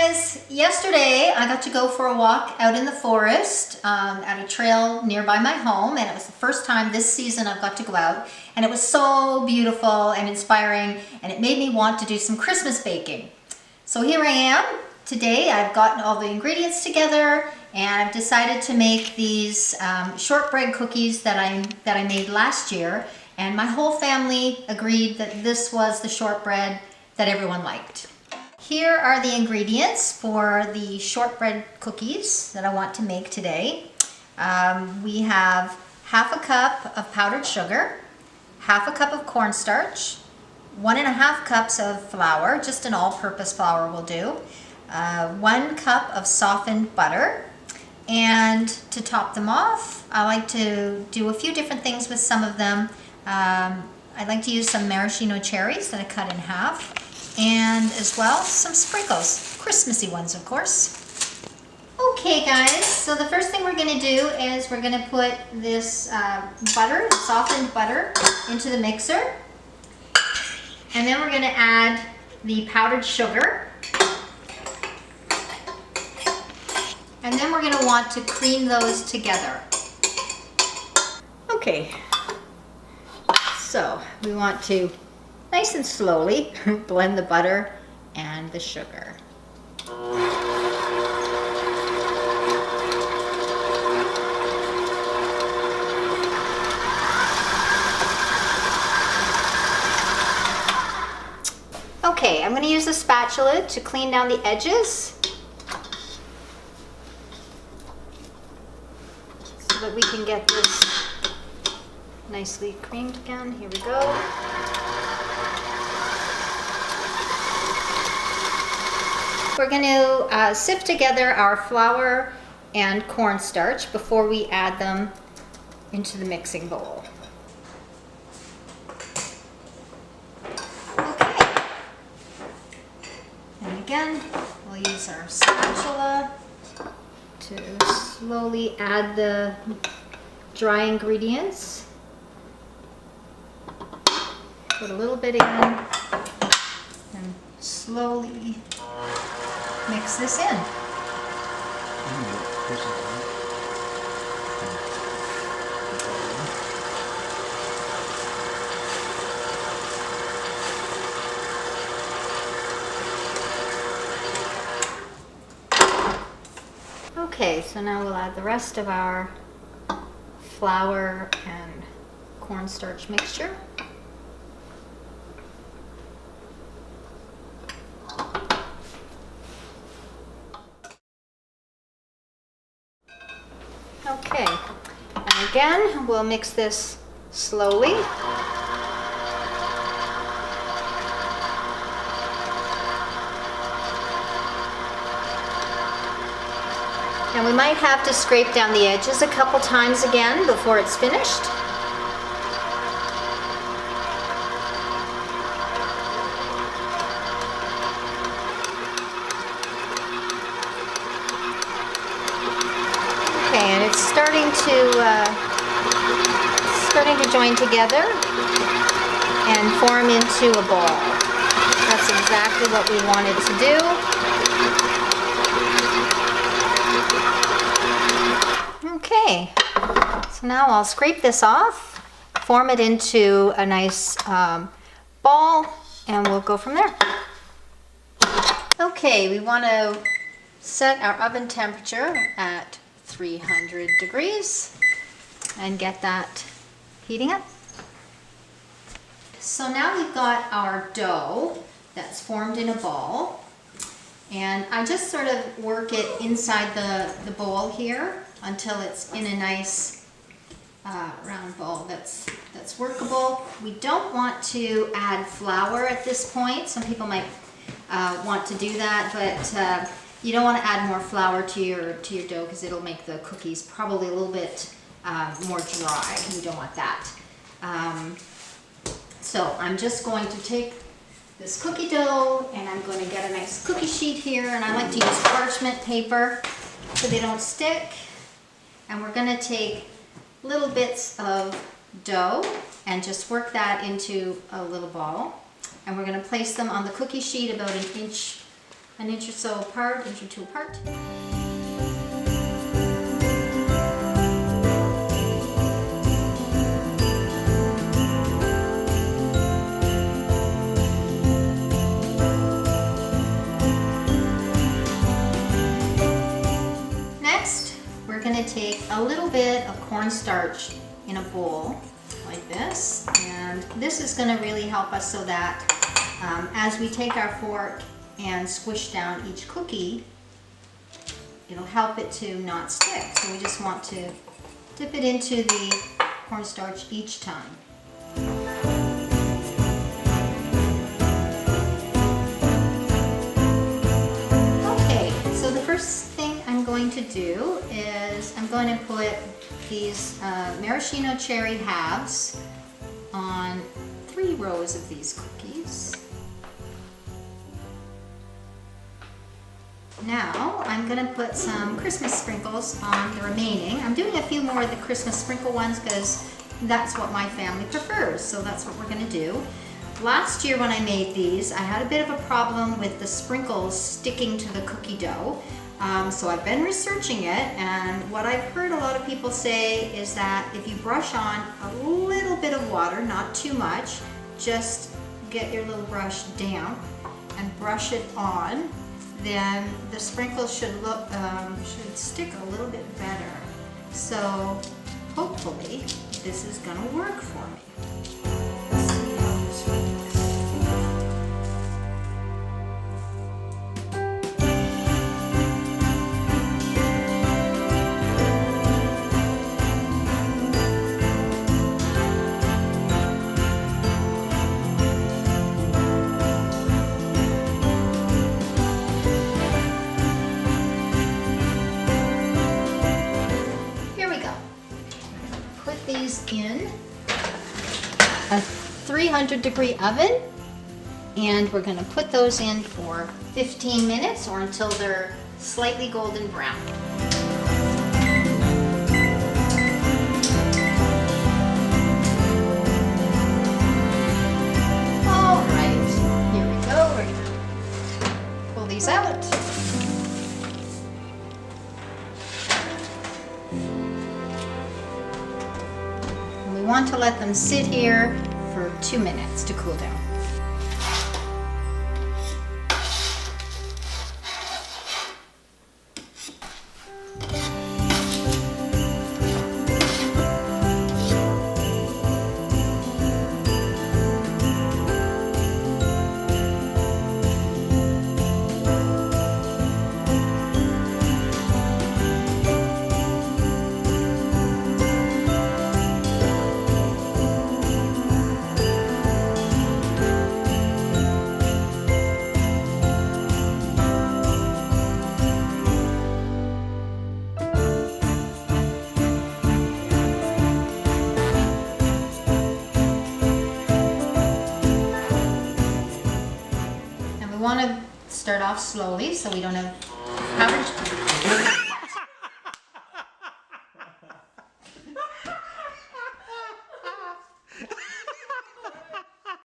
guys, yesterday I got to go for a walk out in the forest at a trail nearby my home, and it was the first time this season I've got to go out, and it was so beautiful and inspiring, and it made me want to do some Christmas baking. So here I am. Today I've gotten all the ingredients together and I've decided to make these shortbread cookies that I made last year, and my whole family agreed that this was the shortbread that everyone liked. Here are the ingredients for the shortbread cookies that I want to make today. We have half a cup of powdered sugar, half a cup of cornstarch, 1.5 cups of flour, just an all-purpose flour will do, 1 cup of softened butter, and to top them off, I like to do a few different things with some of them. I like to use some maraschino cherries that I cut in half, and as well some sprinkles, Christmassy ones of course. Okay guys, so the first thing we're going to do is we're going to put this butter, softened butter, into the mixer, and then we're going to add the powdered sugar, and then we're going to want to cream those together. Okay, so we want to nice and slowly blend the butter and the sugar. Okay, I'm going to use a spatula to clean down the edges so that we can get this nicely creamed again. Here we go. We're going to sift together our flour and cornstarch before we add them into the mixing bowl. Okay. And again, we'll use our spatula to slowly add the dry ingredients. Put a little bit in and slowly mix this in. Okay, so now we'll add the rest of our flour and cornstarch mixture. Okay, and again, we'll mix this slowly. And we might have to scrape down the edges a couple times again before it's finished. Okay, and it's starting to join together and form into a ball. That's exactly what we wanted to do. Okay, so now I'll scrape this off, form it into a nice ball, and we'll go from there. Okay, we want to set our oven temperature at 300 degrees and get that heating up. So now we've got our dough that's formed in a ball, and I just sort of work it inside the bowl here until it's in a nice round ball that's workable. We don't want to add flour at this point. Some people might want to do that, but you don't want to add more flour to your dough because it'll make the cookies probably a little bit more dry. You don't want that. So I'm just going to take this cookie dough and I'm going to get a nice cookie sheet here, and I like to use parchment paper so they don't stick. And we're going to take little bits of dough and just work that into a little ball. And we're going to place them on the cookie sheet about an an inch or so apart, inch or two apart. Next, we're going to take a little bit of cornstarch in a bowl like this, and this is going to really help us so that as we take our fork and squish down each cookie, it'll help it to not stick. So we just want to dip it into the cornstarch each time. Okay, so the first thing I'm going to do is I'm going to put these maraschino cherry halves on 3 rows of these cookies. Now I'm going to put some Christmas sprinkles on the remaining. I'm doing a few more of the Christmas sprinkle ones because that's what my family prefers, so that's what we're going to do. Last year when I made these, I had a bit of a problem with the sprinkles sticking to the cookie dough. So I've been researching it, and what I've heard a lot of people say is that if you brush on a little bit of water, not too much, just get your little brush damp and brush it on, then the sprinkles should stick a little bit better. So hopefully this is gonna work for me. Let's see how this works. These in a 300-degree oven, and we're going to put those in for 15 minutes or until they're slightly golden brown. All right, here we go. We're going to pull these out. We want to let them sit here for 2 minutes to cool down. Want to start off slowly so we don't have